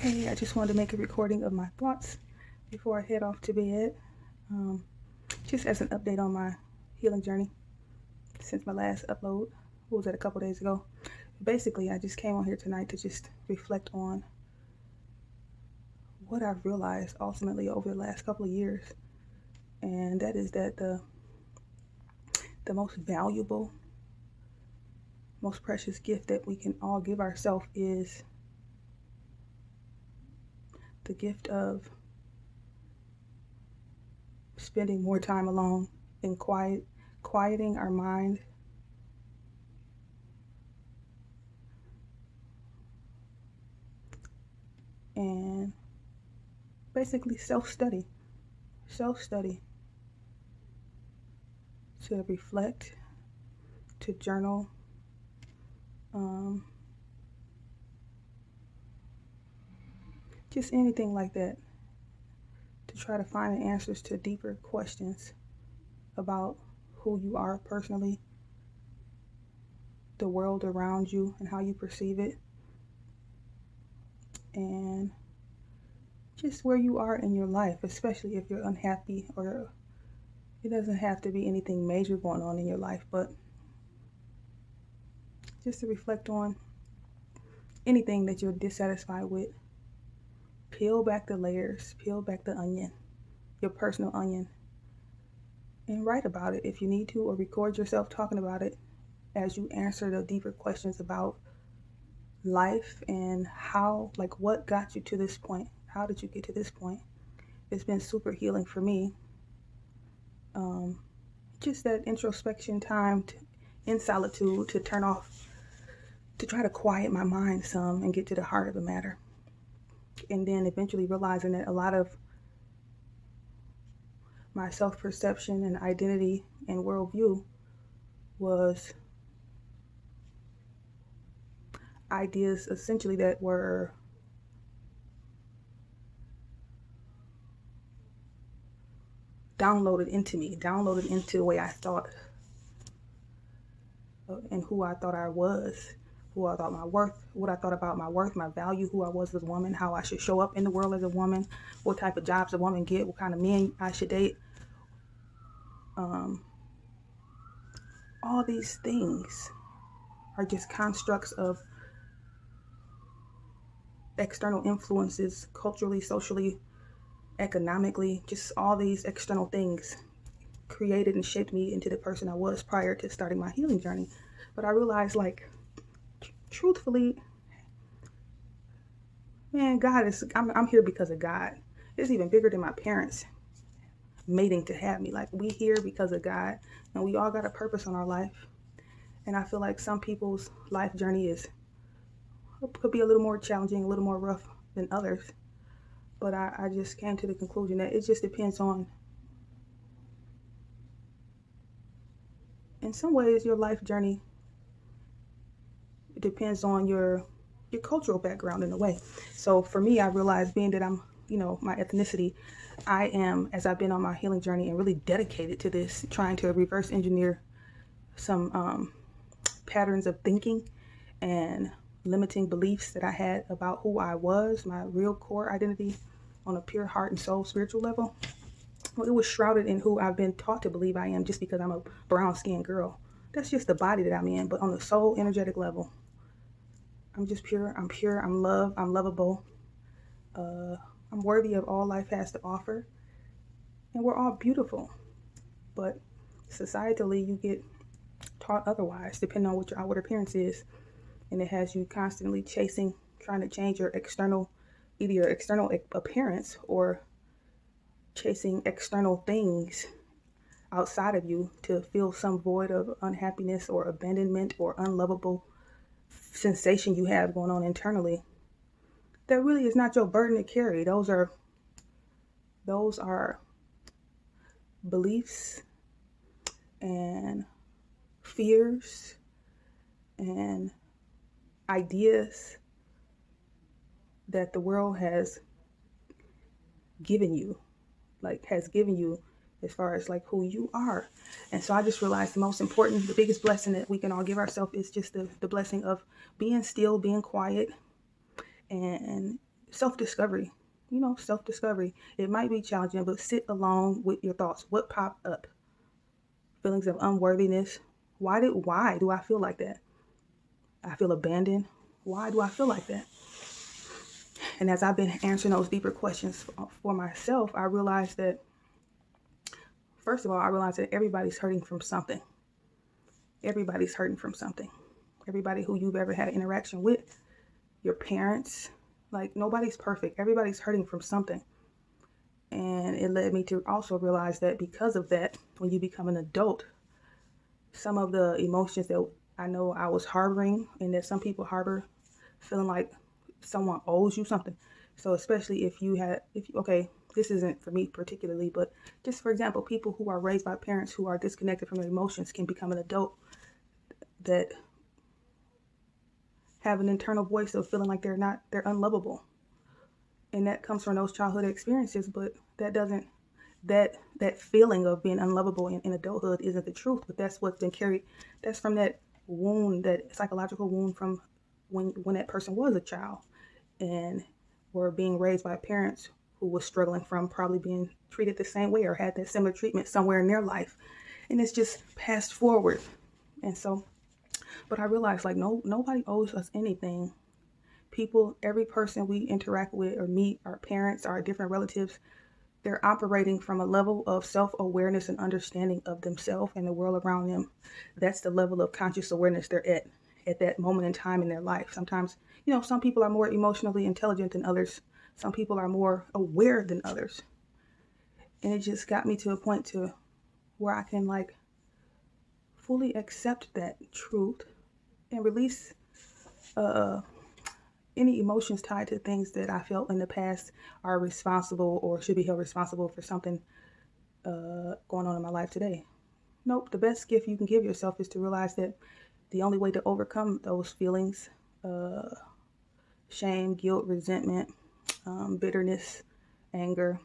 Hey, I just wanted to make a recording of my thoughts before I head off to bed. Just as an update on my healing journey since my last upload. What was that, a couple days ago? Basically, I just came on here tonight to just reflect on what I've realized ultimately over the last couple of years. And that is that the most valuable, most precious gift that we can all give ourselves is the gift of spending more time alone in quieting our mind, and basically self-study to reflect, to journal, just anything like that, to try to find the answers to deeper questions about who you are personally, the world around you and how you perceive it, and just where you are in your life, especially if you're unhappy, or it doesn't have to be anything major going on in your life, but just to reflect on anything that you're dissatisfied with. Peel back the layers, peel back the onion, your personal onion, and write about it if you need to, or record yourself talking about it as you answer the deeper questions about life and how, like, what got you to this point? How did you get to this point? It's been super healing for me. Just that introspection time in solitude, to turn off, to try to quiet my mind some and get to the heart of the matter. And then eventually realizing that a lot of my self-perception and identity and worldview was ideas essentially that were downloaded into the way I thought and who I thought I was, who I thought my worth, what I thought about my worth, my value, who I was as a woman, how I should show up in the world as a woman, what type of jobs a woman get, what kind of men I should date. All these things are just constructs of external influences, culturally, socially, economically, just all these external things created and shaped me into the person I was prior to starting my healing journey. But I realized, like, truthfully, man, I'm here because of God. It's even bigger than my parents mating to have me. Like, we here because of God, and we all got a purpose on our life. And I feel like some people's life journey could be a little more challenging, a little more rough than others. But I just came to the conclusion that it just depends on, in some ways, your life journey. It depends on your cultural background in a way. So for me, I realized, being that I'm, my ethnicity, I am, as I've been on my healing journey and really dedicated to this, trying to reverse engineer some patterns of thinking and limiting beliefs that I had about who I was, my real core identity on a pure heart and soul spiritual level. Well, it was shrouded in who I've been taught to believe I am just because I'm a brown-skinned girl. That's just the body that I'm in. But on the soul, energetic level, I'm just pure. I'm pure. I'm love. I'm lovable. I'm worthy of all life has to offer. And we're all beautiful. But societally, you get taught otherwise, depending on what your outward appearance is. And it has you constantly trying to change your external, either your external appearance, or chasing external things outside of you to fill some void of unhappiness or abandonment or unlovable sensation you have going on internally. That really is not your burden to carry. Those are beliefs and fears and ideas that the world has given you, as far as like who you are. And so I just realized the biggest blessing that we can all give ourselves is just the blessing of being still, being quiet, and self-discovery. Self-discovery. It might be challenging, but sit alone with your thoughts. What popped up? Feelings of unworthiness. Why do I feel like that? I feel abandoned. Why do I feel like that? And as I've been answering those deeper questions for myself, I realized that, first of all, everybody's hurting from something. Everybody's hurting from something. Everybody who you've ever had an interaction with, your parents, like nobody's perfect. Everybody's hurting from something. And it led me to also realize that because of that, when you become an adult, some of the emotions that I know I was harboring and that some people harbor, feeling like someone owes you something. So especially okay, this isn't for me particularly, but just for example, people who are raised by parents who are disconnected from their emotions can become an adult that have an internal voice of feeling like they're unlovable. And that comes from those childhood experiences, but that feeling of being unlovable in adulthood isn't the truth, but that's what's been carried. That's from that wound, that psychological wound from when that person was a child and were being raised by parents who was struggling from probably being treated the same way or had that similar treatment somewhere in their life. And it's just passed forward. And so, but I realized like nobody owes us anything. People, every person we interact with or meet, our parents, our different relatives, they're operating from a level of self-awareness and understanding of themselves and the world around them. That's the level of conscious awareness they're at that moment in time in their life. Sometimes, some people are more emotionally intelligent than others. Some people are more aware than others. And it just got me to a point to where I can like fully accept that truth and release any emotions tied to things that I felt in the past are responsible or should be held responsible for something going on in my life today. Nope. The best gift you can give yourself is to realize that the only way to overcome those feelings, shame, guilt, resentment, bitterness, anger,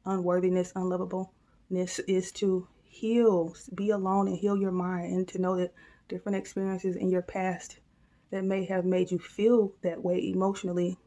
unworthiness, unlovableness, is to heal, be alone and heal your mind, and to know that different experiences in your past that may have made you feel that way emotionally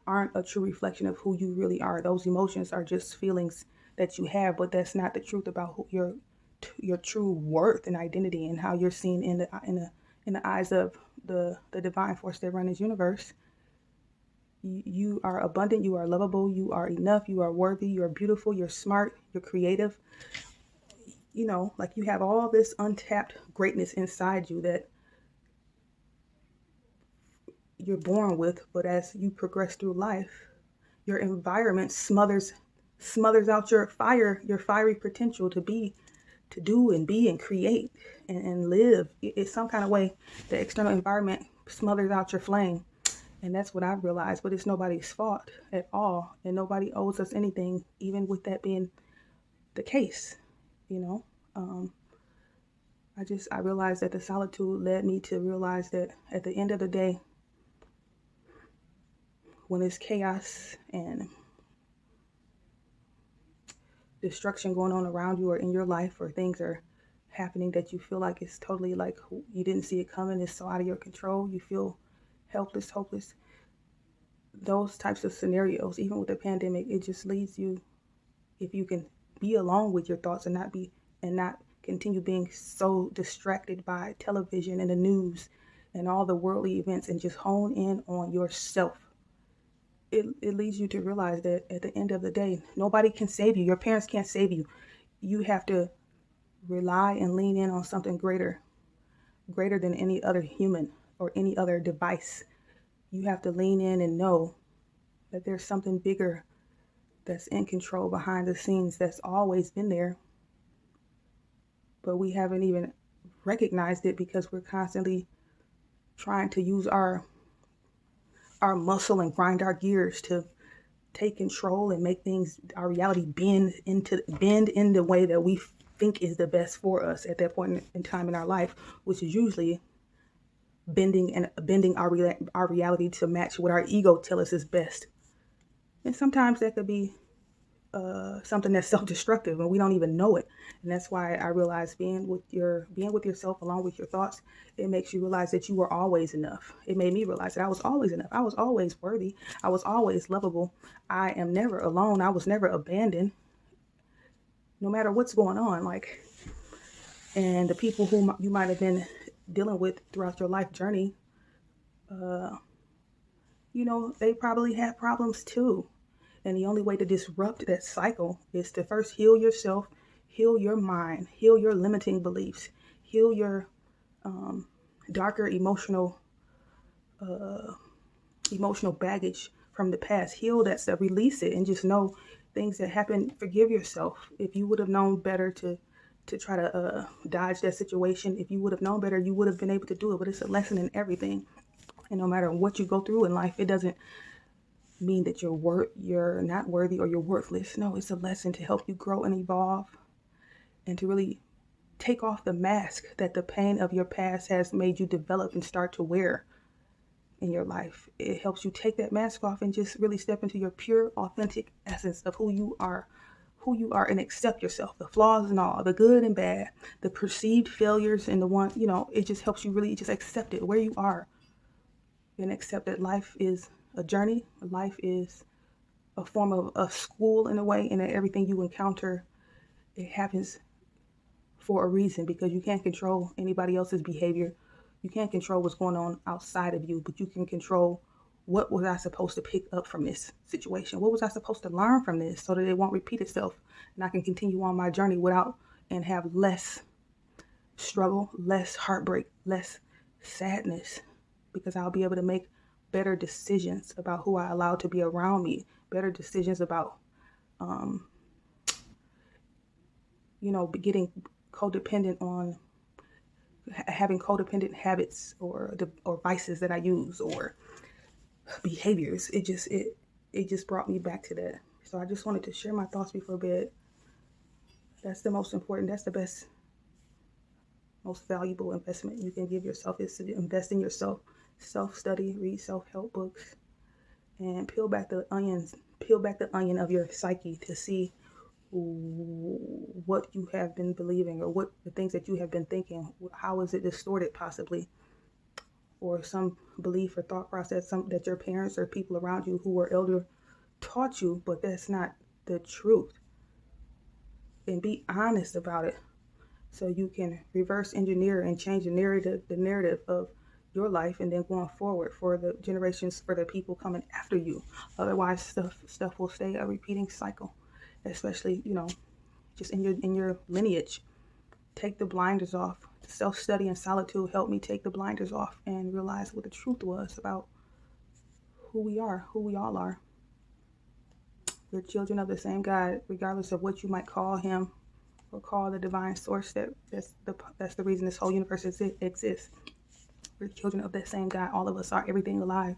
aren't a true reflection of who you really are. Those emotions are just feelings that you have, but that's not the truth about who your true worth and identity and how you're seen in the eyes of the divine force that runs this universe. You are abundant, you are lovable, you are enough, you are worthy, you are beautiful, you're smart, you're creative. Like you have all this untapped greatness inside you that you're born with, but as you progress through life, your environment smothers out your fiery potential to do and be and create and live. It's some kind of way the external environment smothers out your flame. And that's what I've realized, but it's nobody's fault at all. And nobody owes us anything, even with that being the case, I realized that the solitude led me to realize that at the end of the day, when there's chaos and destruction going on around you or in your life, or things are happening that you feel like it's totally like you didn't see it coming, it's so out of your control, you feel helpless, hopeless. Those types of scenarios, even with the pandemic, it just leads you, if you can be alone with your thoughts and not continue being so distracted by television and the news and all the worldly events, and just hone in on yourself. It leads you to realize that at the end of the day, nobody can save you. Your parents can't save you. You have to rely and lean in on something greater than any other human or any other device. You have to lean in and know that there's something bigger that's in control behind the scenes, that's always been there, but we haven't even recognized it because we're constantly trying to use our muscle and grind our gears to take control and make our reality bend in the way that we think is the best for us at that point in time in our life, which is usually bending our reality to match what our ego tells us is best. And sometimes that could be something that's self-destructive and we don't even know it. And that's why I realized being with yourself along with your thoughts, it makes you realize that you were always enough. It made me realize that I was always enough. I was always worthy. I was always lovable. I am never alone. I was never abandoned, no matter what's going on. Like, and the people who you might have been dealing with throughout your life journey, they probably had problems too. And the only way to disrupt that cycle is to first heal yourself, heal your mind, heal your limiting beliefs, heal your darker emotional baggage from the past. Heal that stuff, release it, and just know things that happened. Forgive yourself. If you would have known better to try to dodge that situation, if you would have known better, you would have been able to do it. But it's a lesson in everything. And no matter what you go through in life, it doesn't mean that you're not worthy or you're worthless. No, it's a lesson to help you grow and evolve, and to really take off the mask that the pain of your past has made you develop and start to wear in your life. It helps you take that mask off and just really step into your pure, authentic essence of who you are, and accept yourself, the flaws and all, the good and bad, the perceived failures and the one, it just helps you really just accept it where you are, and accept that life is a journey. Life is a form of a school in a way, and that everything you encounter, it happens for a reason, because you can't control anybody else's behavior. You can't control what's going on outside of you, but you can control what was I supposed to pick up from this situation? What was I supposed to learn from this so that it won't repeat itself, and I can continue on my journey without and have less struggle, less heartbreak, less sadness, because I'll be able to make better decisions about who I allow to be around me, better decisions about, getting codependent on having codependent habits or vices that I use or behaviors. It just brought me back to that. So I just wanted to share my thoughts before bed. That's the most important. That's the best, most valuable investment you can give yourself, is to invest in yourself. Self-study, read self-help books, and peel back the onion of your psyche to see what you have been believing, or what the things that you have been thinking. How is it distorted, possibly, or some belief or thought process that your parents or people around you who were elder taught you, but that's not the truth. And be honest about it, so you can reverse engineer and change the narrative of your life, and then going forward for the generations, for the people coming after you. Otherwise, stuff will stay a repeating cycle, especially just in your lineage. Take the blinders off. Self-study and solitude helped me take the blinders off and realize what the truth was about who we all are. We're children of the same God, regardless of what you might call him or call the divine source. That's the reason this whole universe exists. We're children of that same God. All of us are, everything alive.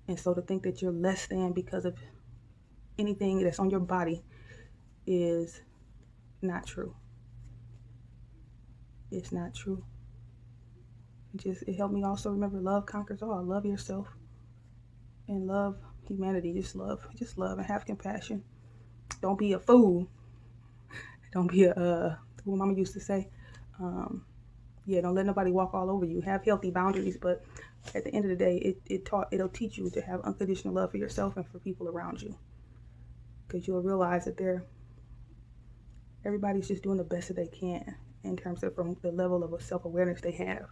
And so to think that you're less than because of anything that's on your body is not true. It's not true. It helped me also remember love conquers all. Love yourself and love humanity. Just love and have compassion. Don't be a fool. Don't be what Mama used to say. Don't let nobody walk all over you. Have healthy boundaries, but at the end of the day, it'll teach you to have unconditional love for yourself and for people around you, because you'll realize that everybody's just doing the best that they can in terms of from the level of self-awareness they have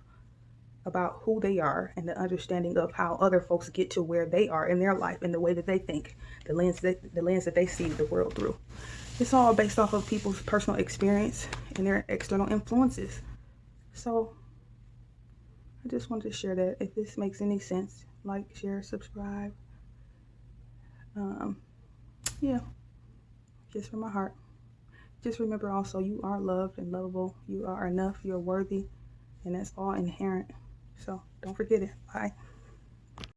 about who they are, and the understanding of how other folks get to where they are in their life, and the way that they think, the lens that they see the world through. It's all based off of people's personal experience and their external influences. So I just wanted to share that. If this makes any sense, like, share, subscribe. Just from my heart. Just remember also, you are loved and lovable. You are enough. You're worthy. And that's all inherent. So don't forget it. Bye.